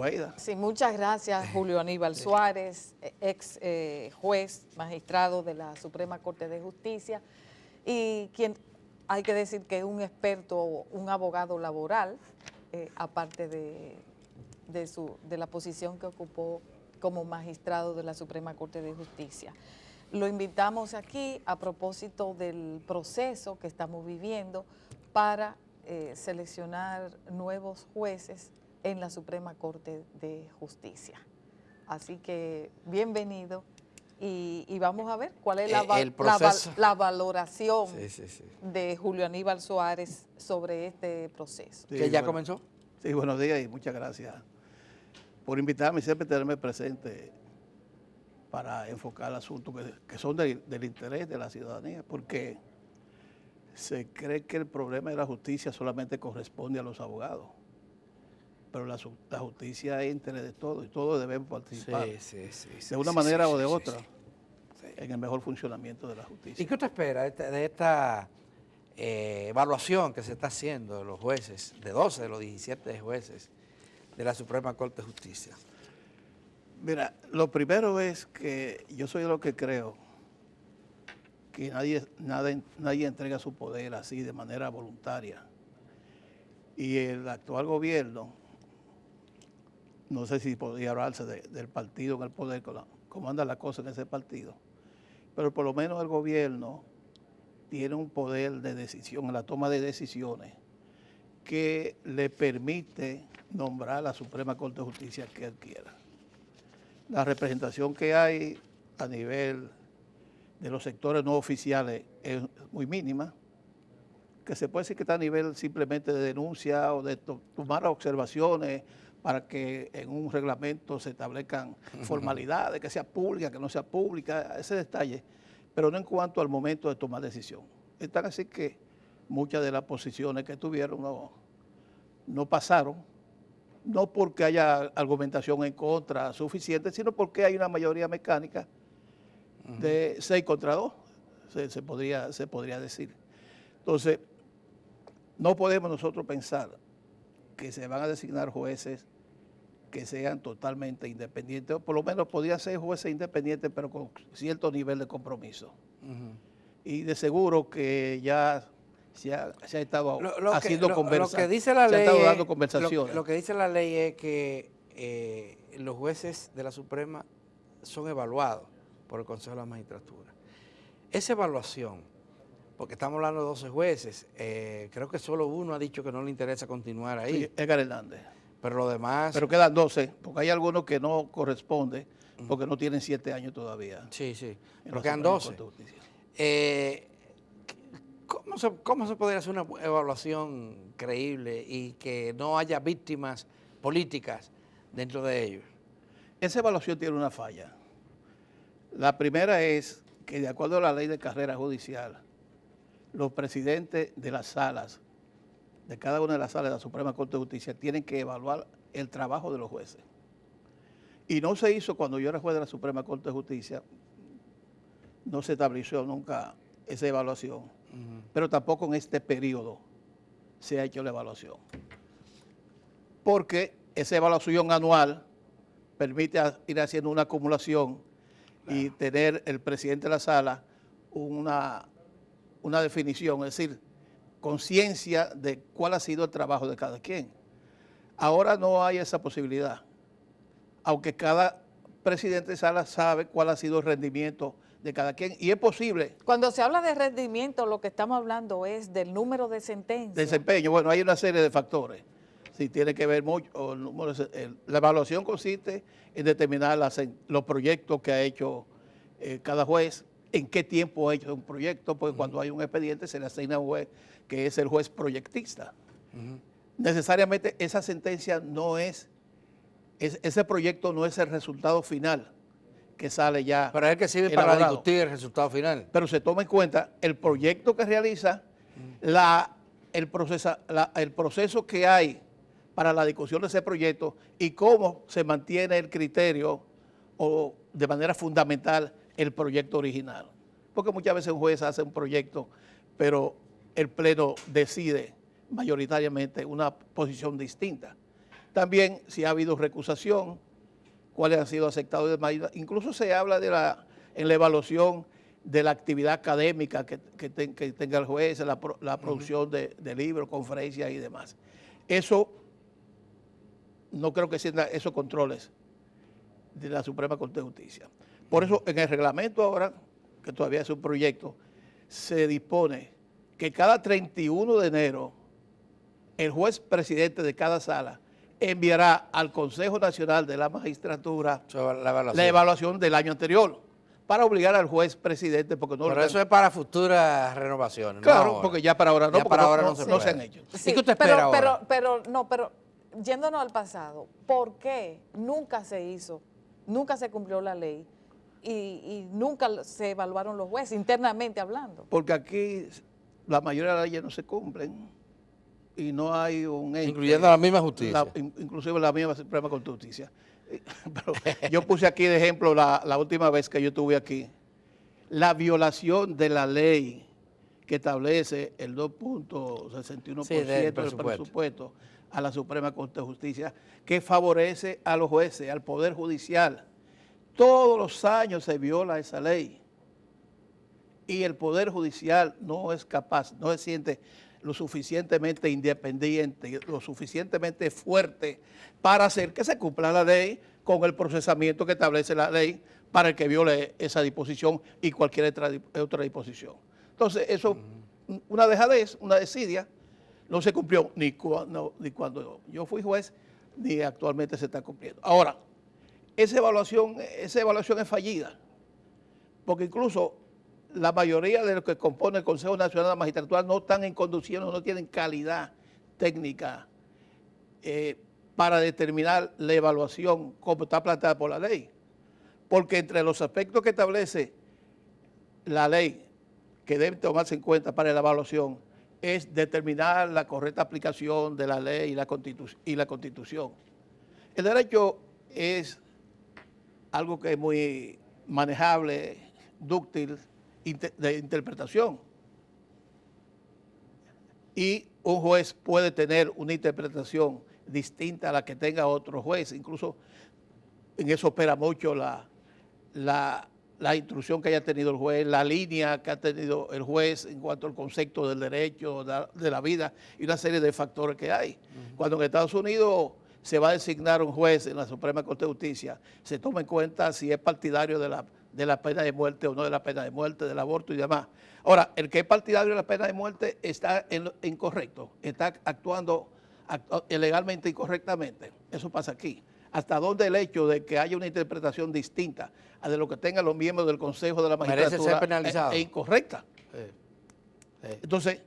Sobeida. Sí, muchas gracias, Julio Aníbal Suárez, ex juez, magistrado de la Suprema Corte de Justicia, y quien hay que decir que es un experto, un abogado laboral, aparte de la posición que ocupó como magistrado de la Suprema Corte de Justicia. Lo invitamos aquí a propósito del proceso que estamos viviendo para seleccionar nuevos jueces en la Suprema Corte de Justicia. Así que bienvenido y vamos a ver cuál es la valoración de Julio Aníbal Suárez sobre este proceso. Sí, ¿que ya comenzó? Sí, buenos días y muchas gracias por invitarme y siempre tenerme presente para enfocar asuntos que son del interés de la ciudadanía, porque se cree que el problema de la justicia solamente corresponde a los abogados, pero la justicia es interés de todos y todos debemos participar de una manera o de otra en el mejor funcionamiento de la justicia. ¿Y qué usted espera de esta evaluación que se está haciendo de los jueces, de 12 de los 17 jueces de la Suprema Corte de Justicia? Mira, lo primero es que yo soy de lo que creo que nadie entrega su poder así de manera voluntaria. Y el actual gobierno, no sé si podría hablarse del partido en el poder, cómo anda la cosa en ese partido, pero por lo menos el gobierno tiene un poder de decisión, en la toma de decisiones, que le permite nombrar a la Suprema Corte de Justicia que él quiera. La representación que hay a nivel de los sectores no oficiales es muy mínima, que se puede decir que está a nivel simplemente de denuncia o de tomar observaciones para que en un reglamento se establezcan formalidades, que sea pública, que no sea pública, ese detalle, pero no en cuanto al momento de tomar decisión. Es tan así que muchas de las posiciones que tuvieron no pasaron, no porque haya argumentación en contra suficiente, sino porque hay una mayoría mecánica de 6 contra 2, se podría decir. Entonces, no podemos nosotros pensar que se van a designar jueces que sean totalmente independientes, o por lo menos podrían ser jueces independientes, pero con cierto nivel de compromiso. Y de seguro que ya se ha estado haciendo conversaciones. Lo que dice la ley, dando conversaciones. Lo que dice la ley es que los jueces de la Suprema son evaluados por el Consejo de la Magistratura. Esa evaluación, porque estamos hablando de 12 jueces, creo que solo uno ha dicho que no le interesa continuar ahí. Sí, Edgar Hernández. Pero los demás... Pero quedan 12, porque hay algunos que no corresponden, porque no tienen 7 años todavía. Sí, pero quedan 12. ¿Cómo se podría hacer una evaluación creíble y que no haya víctimas políticas dentro de ellos? Esa evaluación tiene una falla. La primera es que, de acuerdo a la ley de carrera judicial, los presidentes de las salas, de cada una de las salas de la Suprema Corte de Justicia, tienen que evaluar el trabajo de los jueces. Y no se hizo cuando yo era juez de la Suprema Corte de Justicia, no se estableció nunca esa evaluación, pero tampoco en este periodo se ha hecho la evaluación. Porque esa evaluación anual permite ir haciendo una acumulación y tener el presidente de la sala una definición, es decir, conciencia de cuál ha sido el trabajo de cada quien. Ahora no hay esa posibilidad, aunque cada presidente de sala sabe cuál ha sido el rendimiento de cada quien, y es posible. Cuando se habla de rendimiento, lo que estamos hablando es del número de sentencias. Desempeño, bueno, hay una serie de factores. Sí, tiene que ver mucho, la evaluación consiste en determinar los proyectos que ha hecho cada juez, en qué tiempo ha hecho un proyecto, porque cuando hay un expediente se le asigna a un juez que es el juez proyectista. Necesariamente esa sentencia no ese proyecto no es el resultado final que sale ya. Pero es el que sirve para discutir el resultado final. Pero se toma en cuenta el proyecto que realiza, el proceso que hay para la discusión de ese proyecto y cómo se mantiene el criterio o de manera fundamental el proyecto original. Porque muchas veces un juez hace un proyecto, pero el Pleno decide mayoritariamente una posición distinta. También si ha habido recusación, cuáles han sido aceptados de medida. Incluso se habla en la evaluación de la actividad académica que tenga el juez, la producción de libros, conferencias y demás. Eso no creo que sean esos controles de la Suprema Corte de Justicia. Por eso en el reglamento ahora, que todavía es un proyecto, se dispone que cada 31 de enero el juez presidente de cada sala enviará al Consejo Nacional de la Magistratura la evaluación del año anterior para obligar al juez presidente, porque no... Pero eso es para futuras renovaciones. Claro, porque ya para ahora no, ya para ahora no se han hecho. Sí, ¿y qué usted espera ahora? Pero yéndonos al pasado, ¿por qué nunca se hizo, nunca se cumplió la ley y nunca se evaluaron los jueces, internamente hablando? Porque aquí la mayoría de las leyes no se cumplen y no hay un ente, incluyendo la misma justicia. Inclusive la misma Suprema Corte de Justicia. Pero yo puse aquí de ejemplo la última vez que yo estuve aquí, la violación de la ley que establece el 2.61% del presupuesto a la Suprema Corte de Justicia, que favorece a los jueces, al Poder Judicial. Todos los años se viola esa ley y el Poder Judicial no es capaz, no se siente lo suficientemente independiente, lo suficientemente fuerte para hacer que se cumpla la ley con el procesamiento que establece la ley para el que viole esa disposición y cualquier otra disposición. Entonces, eso, una dejadez, una desidia, no se cumplió ni cuando yo fui juez, ni actualmente se está cumpliendo. Ahora, esa evaluación es fallida, porque incluso la mayoría de los que componen el Consejo Nacional de la Magistratura no están en conducción, no tienen calidad técnica para determinar la evaluación como está planteada por la ley. Porque entre los aspectos que establece la ley que deben tomarse en cuenta para la evaluación es determinar la correcta aplicación de la ley y la Constitución. El derecho es algo que es muy manejable, dúctil, de interpretación. Y un juez puede tener una interpretación distinta a la que tenga otro juez. Incluso en eso opera mucho la instrucción que haya tenido el juez, la línea que ha tenido el juez en cuanto al concepto del derecho, de la vida y una serie de factores que hay. Cuando en Estados Unidos se va a designar un juez en la Suprema Corte de Justicia, se toma en cuenta si es partidario de la pena de muerte o no de la pena de muerte, del aborto y demás. Ahora, el que es partidario de la pena de muerte está incorrecto, está actuando ilegalmente, incorrectamente. Eso pasa aquí. Hasta dónde el hecho de que haya una interpretación distinta a de lo que tengan los miembros del Consejo de la Magistratura es incorrecta. Entonces,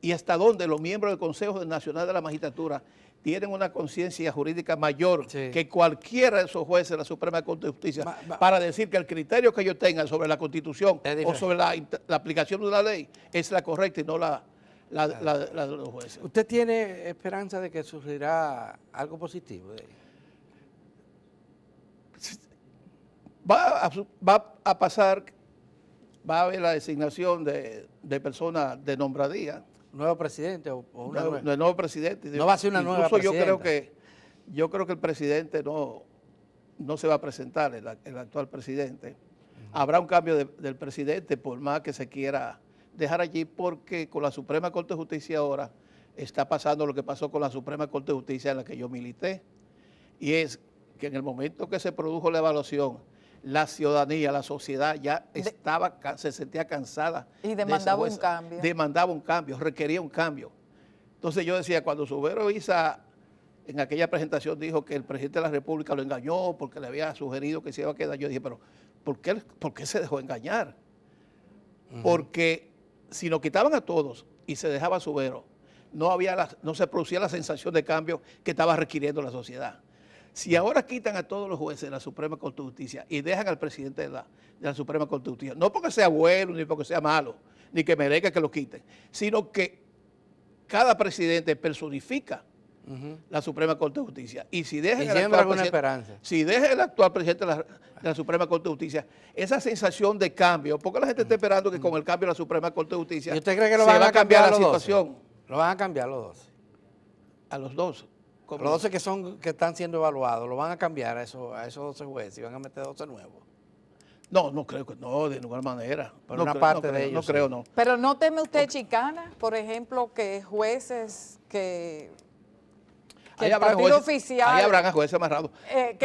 y hasta dónde los miembros del Consejo Nacional de la Magistratura tienen una conciencia jurídica mayor que cualquiera de esos jueces de la Suprema Corte de Justicia para decir que el criterio que ellos tengan sobre la Constitución o sobre la aplicación de una ley es la correcta y no la de los jueces. ¿Usted tiene esperanza de que surgirá algo positivo de ello? Va a pasar, va a haber la designación de personas de nombradía. ¿Nuevo presidente o una nueva? No, nuevo presidente. No va a ser una nueva presidenta. Yo creo que el presidente no se va a presentar, el actual presidente. Habrá un cambio del presidente, por más que se quiera dejar allí, porque con la Suprema Corte de Justicia ahora está pasando lo que pasó con la Suprema Corte de Justicia en la que yo milité, y es que en el momento que se produjo la evaluación, la ciudadanía, la sociedad ya se sentía cansada. Y demandaba un cambio. Demandaba un cambio, requería un cambio. Entonces yo decía, cuando Subero Isa en aquella presentación dijo que el presidente de la República lo engañó porque le había sugerido que se iba a quedar, yo dije, pero ¿por qué se dejó engañar? Porque si nos quitaban a todos y se dejaba a Subero, no se producía la sensación de cambio que estaba requiriendo la sociedad. Si ahora quitan a todos los jueces de la Suprema Corte de Justicia y dejan al presidente de la Suprema Corte de Justicia, no porque sea bueno ni porque sea malo, ni que merezca que lo quiten, sino que cada presidente personifica la Suprema Corte de Justicia. Y si dejan el actual presidente de la Suprema Corte de Justicia, esa sensación de cambio, porque la gente está esperando que con el cambio de la Suprema Corte de Justicia ¿y usted cree que lo van a cambiar la situación? ¿Lo van a cambiar los dos? A los dos. Los 12 que están siendo evaluados, ¿lo van a cambiar a esos 12 jueces y van a meter 12 nuevos? No, no creo que no, de ninguna manera. Pero una parte de ellos. No creo, no. Pero ¿no teme usted chicana? Por ejemplo, que jueces que ahí el partido oficial... Ahí habrán jueces amarrados.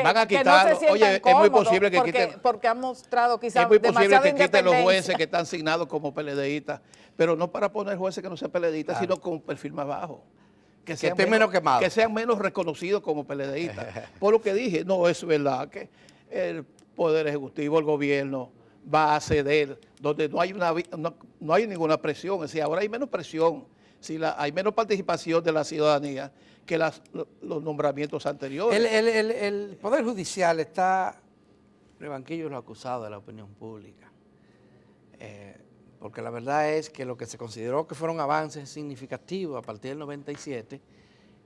Van a quitarlo. No oye, es muy posible que quiten... Porque han mostrado quizás es muy posible que quiten los jueces que están asignados como PLDistas, pero no para poner jueces que no sean PLDistas, sino con un perfil más bajo. Que sean menos reconocidos como PLDistas. Por lo que dije, no es verdad que el Poder Ejecutivo, el gobierno, va a ceder donde no hay ninguna presión. Es decir, ahora hay menos presión, hay menos participación de la ciudadanía que los nombramientos anteriores. El Poder Judicial está en el banquillo de los acusados de la opinión pública. Porque la verdad es que lo que se consideró que fueron avances significativos a partir del 97,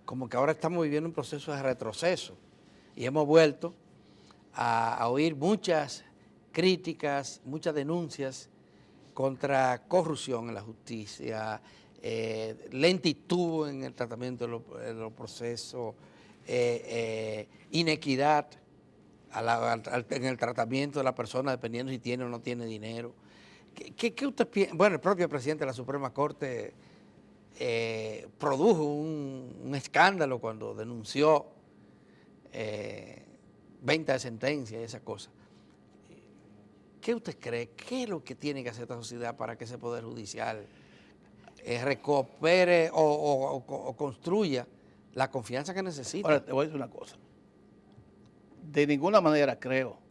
como que ahora estamos viviendo un proceso de retroceso y hemos vuelto a oír muchas críticas, muchas denuncias contra corrupción en la justicia, lentitud en el tratamiento de los procesos, inequidad en el tratamiento de la persona dependiendo si tiene o no tiene dinero. ¿Qué usted piensa? Bueno, el propio presidente de la Suprema Corte produjo un escándalo cuando denunció venta de sentencias y esas cosas. ¿Qué usted cree? ¿Qué es lo que tiene que hacer esta sociedad para que ese Poder Judicial recupere o construya la confianza que necesita? Ahora, te voy a decir una cosa. De ninguna manera creo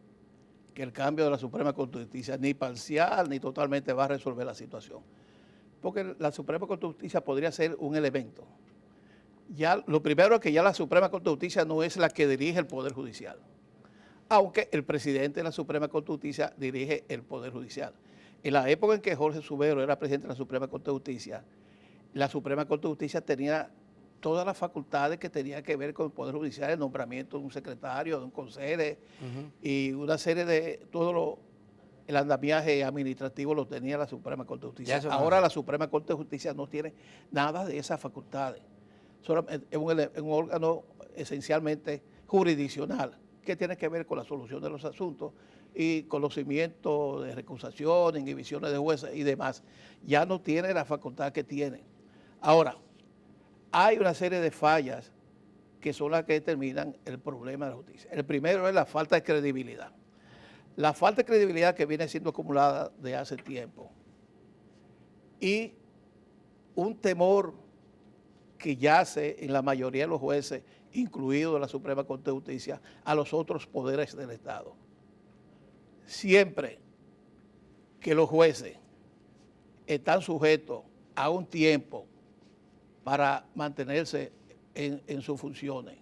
que el cambio de la Suprema Corte de Justicia, ni parcial ni totalmente, va a resolver la situación. Porque la Suprema Corte de Justicia podría ser un elemento. Ya, lo primero es que ya la Suprema Corte de Justicia no es la que dirige el Poder Judicial, aunque el presidente de la Suprema Corte de Justicia dirige el Poder Judicial. En la época en que Jorge Subero era presidente de la Suprema Corte de Justicia, la Suprema Corte de Justicia tenía todas las facultades que tenían que ver con el Poder Judicial, el nombramiento de un secretario, de un consejero, y una serie de todo el andamiaje administrativo lo tenía la Suprema Corte de Justicia. Ahora la Suprema Corte de Justicia no tiene nada de esas facultades. Es un órgano esencialmente jurisdiccional que tiene que ver con la solución de los asuntos y conocimiento de recusación, inhibiciones de jueces y demás. Ya no tiene la facultad que tiene. Ahora, hay una serie de fallas que son las que determinan el problema de la justicia. El primero es la falta de credibilidad. La falta de credibilidad que viene siendo acumulada de hace tiempo. Y un temor que yace en la mayoría de los jueces, incluido la Suprema Corte de Justicia, a los otros poderes del Estado. Siempre que los jueces están sujetos a un tiempo para mantenerse en sus funciones,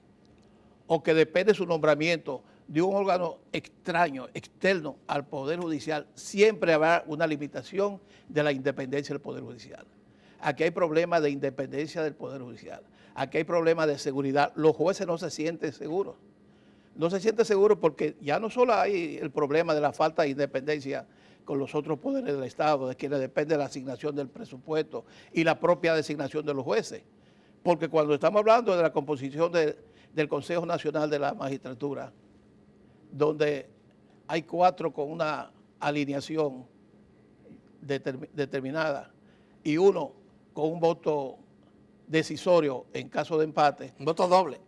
o que depende su nombramiento de un órgano extraño, externo al Poder Judicial, siempre habrá una limitación de la independencia del Poder Judicial. Aquí hay problemas de independencia del Poder Judicial, aquí hay problemas de seguridad. Los jueces no se sienten seguros. No se sienten seguros porque ya no solo hay el problema de la falta de independencia con los otros poderes del Estado, de quienes depende la asignación del presupuesto y la propia designación de los jueces. Porque cuando estamos hablando de la composición del Consejo Nacional de la Magistratura, donde hay 4 con una alineación determinada y 1 con un voto decisorio en caso de empate. Un voto doble.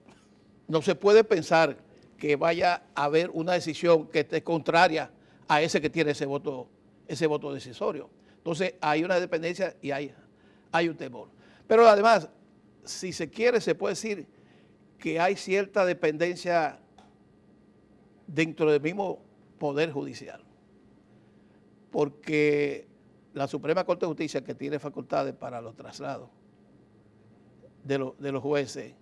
No se puede pensar que vaya a haber una decisión que esté contraria a ese que tiene ese voto decisorio. Entonces hay una dependencia y hay un temor. Pero además, si se quiere, se puede decir que hay cierta dependencia dentro del mismo Poder Judicial. Porque la Suprema Corte de Justicia, que tiene facultades para los traslados de los jueces,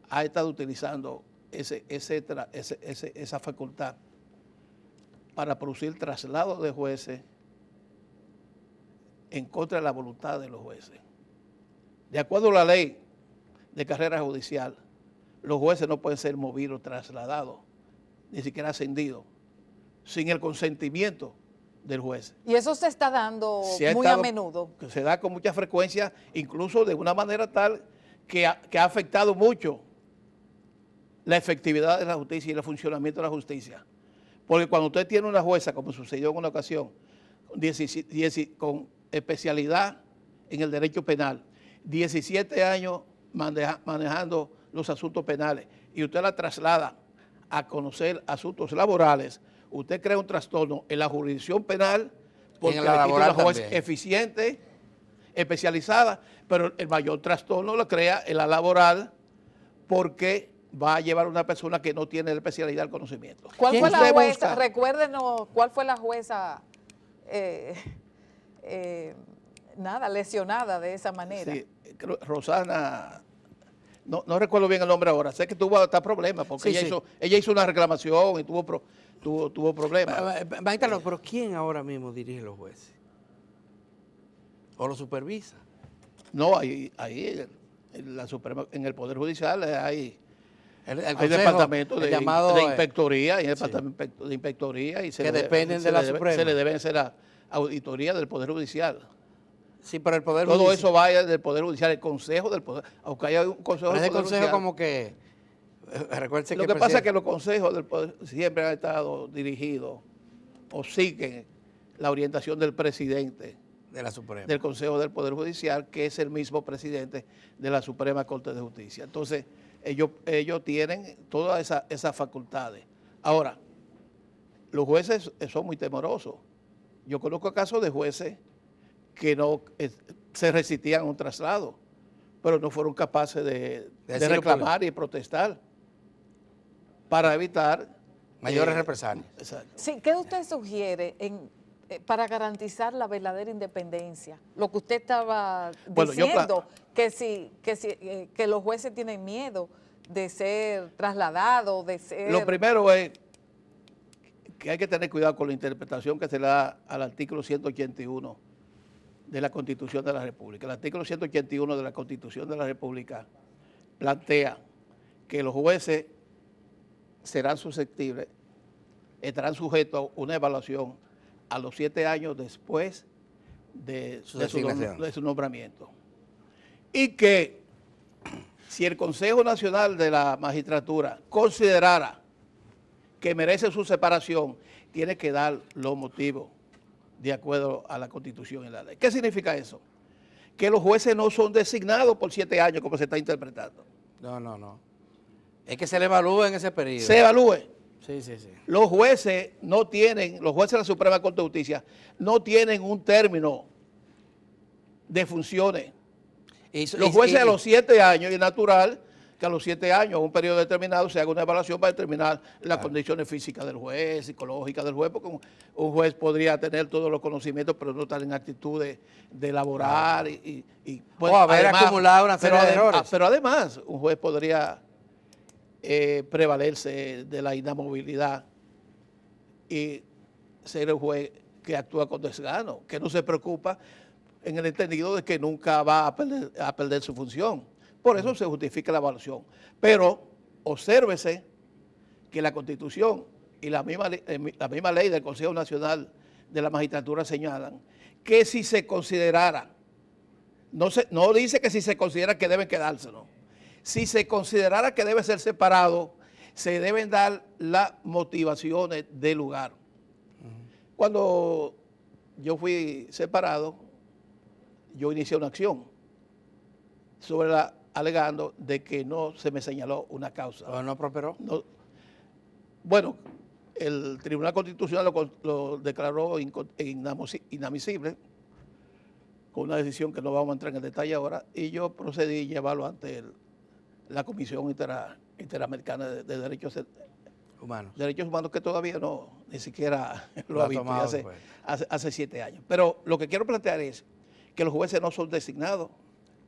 ha estado utilizando esa facultad para producir traslados de jueces en contra de la voluntad de los jueces. De acuerdo a la ley de carrera judicial, los jueces no pueden ser movidos, trasladados, ni siquiera ascendidos, sin el consentimiento del juez. Y eso se está dando muy a menudo. Se da con mucha frecuencia, incluso de una manera tal que ha afectado mucho la efectividad de la justicia y el funcionamiento de la justicia. Porque cuando usted tiene una jueza, como sucedió en una ocasión, con especialidad en el derecho penal, 17 años manejando los asuntos penales, y usted la traslada a conocer asuntos laborales, usted crea un trastorno en la jurisdicción penal, porque la una juez eficiente, especializada, pero el mayor trastorno lo crea en la laboral, porque va a llevar a una persona que no tiene la especialidad del conocimiento. ¿Cuál fue la jueza? Recuérdenos, ¿cuál fue la jueza lesionada de esa manera? Sí, Rosana, no recuerdo bien el nombre ahora, sé que tuvo hasta problemas, porque ella hizo una reclamación y tuvo problemas. Maestro, pero ¿quién ahora mismo dirige los jueces? ¿O los supervisa? No, ahí en la Suprema, en el Poder Judicial hay departamentos de inspectoría, y departamentos de inspectoría y que dependen de la Suprema. Se le deben hacer la auditoría del Poder Judicial. Sí, pero el Poder Todo Judicial. Eso vaya del Poder Judicial, el Consejo del Poder, aunque haya un Consejo del Poder Judicial. Como que, recuerde lo que pasa es que los consejos del Poder siempre han estado dirigidos o siguen la orientación del presidente de la Suprema, del Consejo del Poder Judicial, que es el mismo presidente de la Suprema Corte de Justicia. Entonces, ellos tienen todas esas facultades. Ahora, los jueces son muy temorosos. Yo conozco casos de jueces que no se resistían a un traslado, pero no fueron capaces de reclamar y protestar para evitar mayores represalias. Exacto. Sí, ¿qué usted sugiere para garantizar la verdadera independencia? Lo que usted estaba diciendo, que los jueces tienen miedo de ser trasladados, de ser... Lo primero es que hay que tener cuidado con la interpretación que se le da al artículo 181 de la Constitución de la República. El artículo 181 de la Constitución de la República plantea que los jueces serán susceptibles, estarán sujetos a una evaluación a los 7 años después de su nombramiento. Y que si el Consejo Nacional de la Magistratura considerara que merece su separación, tiene que dar los motivos de acuerdo a la Constitución y la ley. ¿Qué significa eso? Que los jueces no son designados por 7 años como se está interpretando. No. Es que se le evalúe en ese periodo. Se evalúe. Sí. Los jueces de la Suprema Corte de Justicia no tienen un término de funciones. Los jueces a los 7 años, y es natural que a los 7 años, un periodo determinado, se haga una evaluación para determinar las condiciones físicas del juez, psicológicas del juez, porque un juez podría tener todos los conocimientos, pero no estar en actitud de elaborar o haber acumulado una serie de errores. Pero además, un juez podría prevalerse de la inamovilidad y ser el juez que actúa con desgano, que no se preocupa en el entendido de que nunca va a perder su función. Por eso se justifica la evaluación. Pero obsérvese que la Constitución y la misma ley del Consejo Nacional de la Magistratura señalan que si se considerara, no dice que si se considera que deben quedárselo, si se considerara que debe ser separado, se deben dar las motivaciones del lugar. Cuando yo fui separado, yo inicié una acción alegando de que no se me señaló una causa. ¿O no prosperó? No. Bueno, el Tribunal Constitucional lo declaró inadmisible, con una decisión que no vamos a entrar en el detalle ahora, y yo procedí a llevarlo ante la Comisión Interamericana de Derechos Humanos, que todavía ni siquiera lo ha visto, hace 7 años. Pero lo que quiero plantear es que los jueces no son designados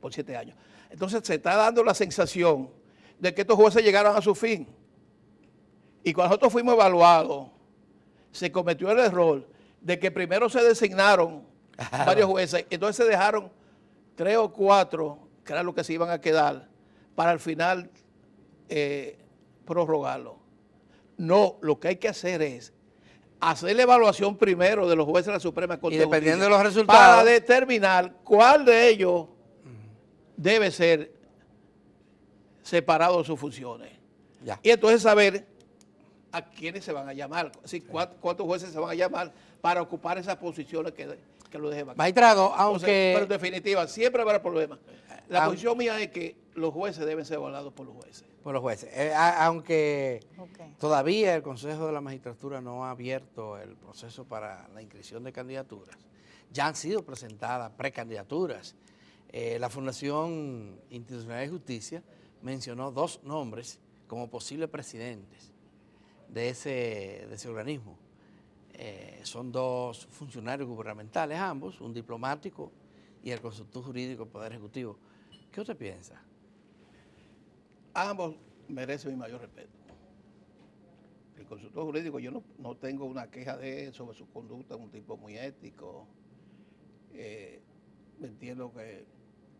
por 7 años. Entonces se está dando la sensación de que estos jueces llegaron a su fin. Y cuando nosotros fuimos evaluados, se cometió el error de que primero se designaron varios jueces, entonces se dejaron 3 o 4, que eran los que se iban a quedar, para al final prorrogarlo. No, lo que hay que hacer es hacer la evaluación primero de los jueces de la Suprema Corte. Y dependiendo de los resultados, para determinar cuál de ellos debe ser separado de sus funciones. Ya. Y entonces saber a quiénes se van a llamar, así, cuántos jueces se van a llamar para ocupar esas posiciones que lo dejen vacantes. Magistrado, aunque... Pero en definitiva, siempre habrá problemas. La posición mía es que los jueces deben ser evaluados por los jueces. Por los jueces. Aunque todavía el Consejo de la Magistratura no ha abierto el proceso para la inscripción de candidaturas, ya han sido presentadas precandidaturas. La Fundación Institucional de Justicia mencionó 2 nombres como posibles presidentes de ese organismo. Son 2 funcionarios gubernamentales ambos, un diplomático y el consultor jurídico del Poder Ejecutivo. ¿Qué usted piensa? Ambos merecen mi mayor respeto. El consultor jurídico, yo no tengo una queja de él sobre su conducta, es un tipo muy ético, entiendo que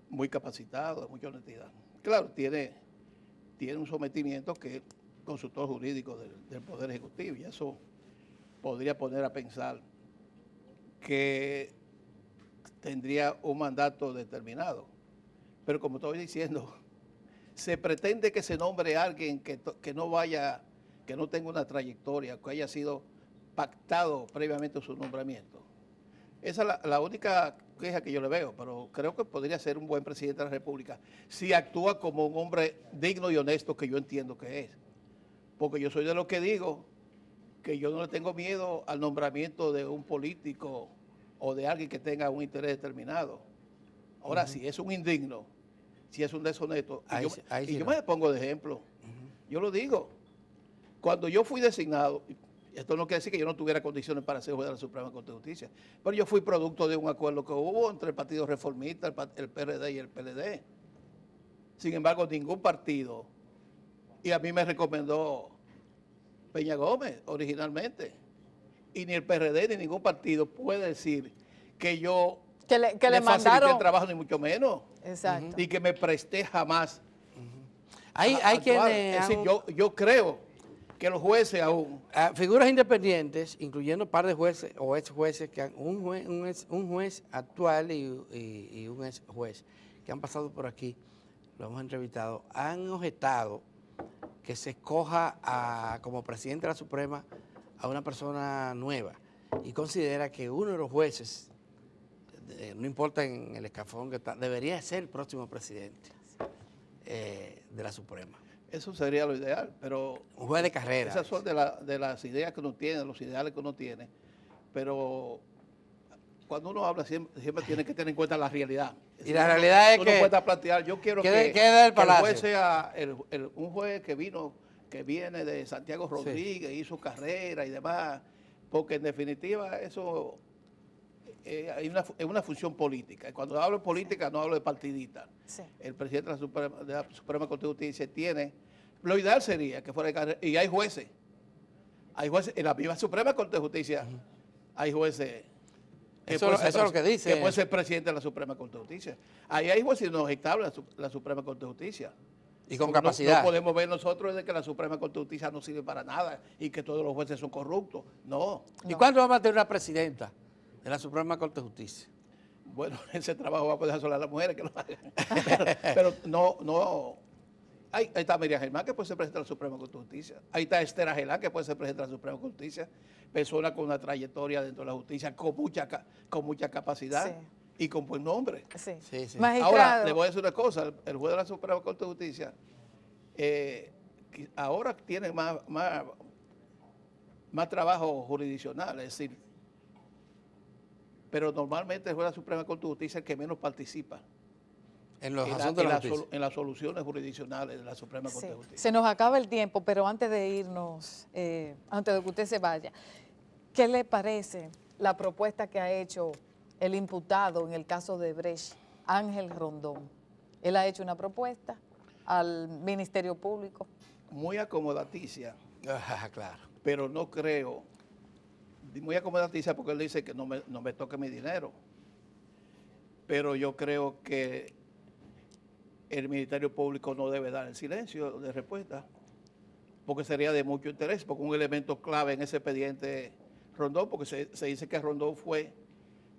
muy capacitado, de mucha honestidad. Claro, tiene un sometimiento que es consultor jurídico del Poder Ejecutivo, y eso podría poner a pensar que tendría un mandato determinado. Pero como estoy diciendo, se pretende que se nombre a alguien que no tenga una trayectoria, que haya sido pactado previamente su nombramiento. Esa es la única queja que yo le veo, pero creo que podría ser un buen presidente de la República si actúa como un hombre digno y honesto, que yo entiendo que es. Porque yo soy de los que digo que yo no le tengo miedo al nombramiento de un político o de alguien que tenga un interés determinado. Ahora, si es un indigno, si es un deshonesto, yo me pongo de ejemplo. Yo lo digo. Cuando yo fui designado, esto no quiere decir que yo no tuviera condiciones para ser juez de la Suprema Corte de Justicia, pero yo fui producto de un acuerdo que hubo entre el Partido Reformista, el PRD y el PLD. Sin embargo, ningún partido, y a mí me recomendó Peña Gómez originalmente, y ni el PRD ni ningún partido puede decir que yo le facilité el trabajo, ni mucho menos. Exacto. Ni que me presté jamás. Hay quienes... Es decir, yo creo que los jueces aún... figuras independientes, incluyendo un par de jueces o ex jueces, un juez actual y un ex juez que han pasado por aquí, lo hemos entrevistado, han objetado que se escoja como presidente de la Suprema a una persona nueva, y considera que uno de los jueces, no importa en el escafón que está, debería ser el próximo presidente de la Suprema. Eso sería lo ideal, pero... Un juez de carrera. Esas son de las ideas que uno tiene, los ideales que uno tiene, pero cuando uno habla siempre tiene que tener en cuenta la realidad. Y la realidad es que... Uno puede plantear, yo quiero que el juez sea un juez que viene de Santiago Rodríguez, hizo carrera y demás, porque en definitiva eso... es una función política. Cuando hablo de política no hablo de partidista. Sí. El presidente de la Suprema Corte de Justicia tiene... Lo ideal sería que fuera de carrera. Y hay jueces. En la misma Suprema Corte de Justicia hay jueces... Eso es lo que dice. Que puede ser presidente de la Suprema Corte de Justicia. Ahí hay jueces no estables la Suprema Corte de Justicia. Y con capacidad. No podemos ver nosotros de que la Suprema Corte de Justicia no sirve para nada y que todos los jueces son corruptos. No. ¿Y cuándo vamos a tener una presidenta de la Suprema Corte de Justicia? Bueno, ese trabajo va a poder solar a las mujeres que lo hagan. pero no. Ahí está Miriam Germán, que puede ser presidenta de la Suprema Corte de Justicia. Ahí está Esther Agelán, que puede ser presidenta de la Suprema Corte de Justicia. Persona con una trayectoria dentro de la justicia, con mucha capacidad y con buen nombre. Sí. Ahora, le voy a decir una cosa. El juez de la Suprema Corte de Justicia ahora tiene más trabajo jurisdiccional, es decir, pero normalmente el juez de la Suprema Corte de Justicia es el que menos participa en los asuntos de la justicia, en las soluciones jurisdiccionales de la Suprema Corte de Justicia. Se nos acaba el tiempo, pero antes de irnos, antes de que usted se vaya, ¿qué le parece la propuesta que ha hecho el imputado en el caso de Brecht, Ángel Rondón? Él ha hecho una propuesta al Ministerio Público. Muy acomodaticia. Claro. Pero no creo, muy acomodaticia porque él dice que no me toque mi dinero. Pero yo creo que el Ministerio Público no debe dar el silencio de respuesta, porque sería de mucho interés, porque un elemento clave en ese expediente Rondón, porque se dice que Rondón fue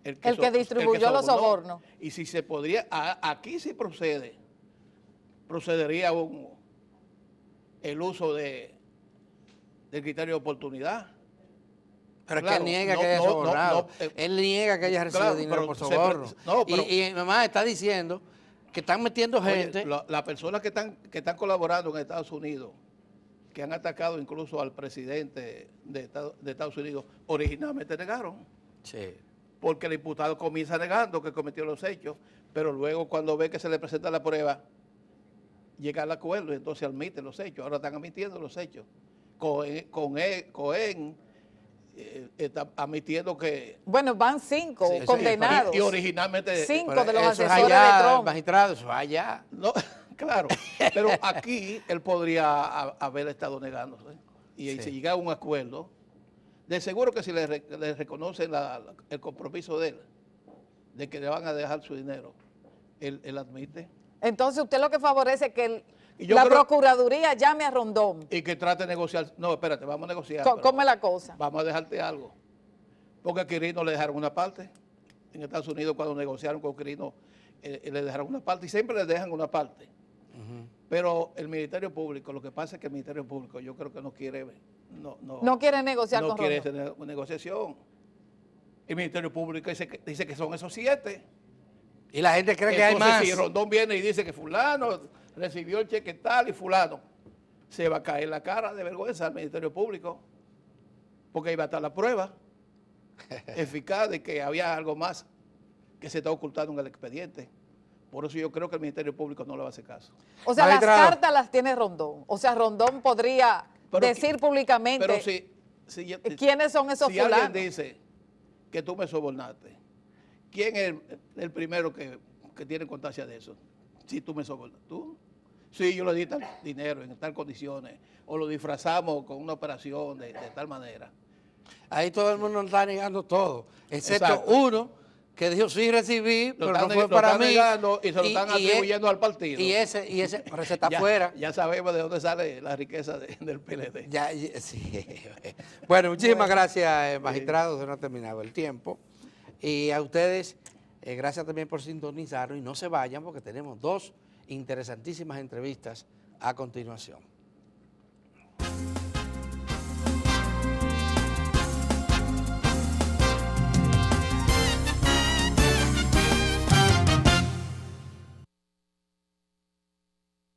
el que distribuyó los sobornos. Y si se podría, aquí sí procedería el uso del criterio de oportunidad. Pero es que él niega que haya sobornado. Él niega que haya recibido dinero por soborno. Y mamá está diciendo que están metiendo gente. Oye, las personas que están colaborando en Estados Unidos, que han atacado incluso al presidente de Estados Unidos, originalmente negaron. Sí. Porque el imputado comienza negando que cometió los hechos, pero luego cuando ve que se le presenta la prueba, llega al acuerdo y entonces admite los hechos. Ahora están admitiendo los hechos. Cohen está admitiendo que... Bueno, van 5 condenados. Y originalmente... 5 de los asesores allá, de Trump. Magistrado, eso es allá. No, claro, pero aquí él podría haber estado negándose. Y si llega a un acuerdo, de seguro que si le reconocen el compromiso de él, de que le van a dejar su dinero, él admite. Entonces usted lo que favorece es que la Procuraduría llame a Rondón. Y que trate de negociar. No, espérate, vamos a negociar. ¿Cómo es la cosa? Vamos a dejarte algo. Porque a Quirino le dejaron una parte. En Estados Unidos cuando negociaron con Quirino, le dejaron una parte y siempre le dejan una parte. Pero el Ministerio Público, lo que pasa es que el Ministerio Público yo creo que no quiere... No quiere negociar con Rondón. No quiere tener una negociación. El Ministerio Público dice que son esos 7. Y la gente cree que hay más. Si Rondón viene y dice que fulano recibió el cheque tal y fulano, se va a caer la cara de vergüenza al Ministerio Público, porque iba a estar la prueba eficaz de que había algo más que se está ocultando en el expediente. Por eso yo creo que el Ministerio Público no le va a hacer caso. O sea, las cartas las tiene Rondón. O sea, Rondón podría decir públicamente quiénes son esos fulanos. Si alguien dice que tú me sobornaste, ¿quién es el primero que tiene constancia de eso? Si tú me sobornas, ¿tú? Sí, yo le di tal dinero en tal condiciones, o lo disfrazamos con una operación de tal manera. Ahí todo el mundo está negando todo, excepto uno que dijo sí recibí, pero no fue para mí. Y se lo están atribuyendo al partido. Y ese receta afuera. Ya sabemos de dónde sale la riqueza del PLD. Sí. Bueno, muchísimas gracias, magistrado, se nos ha terminado el tiempo. Y a ustedes, gracias también por sintonizarnos y no se vayan porque tenemos 2 interesantísimas entrevistas a continuación.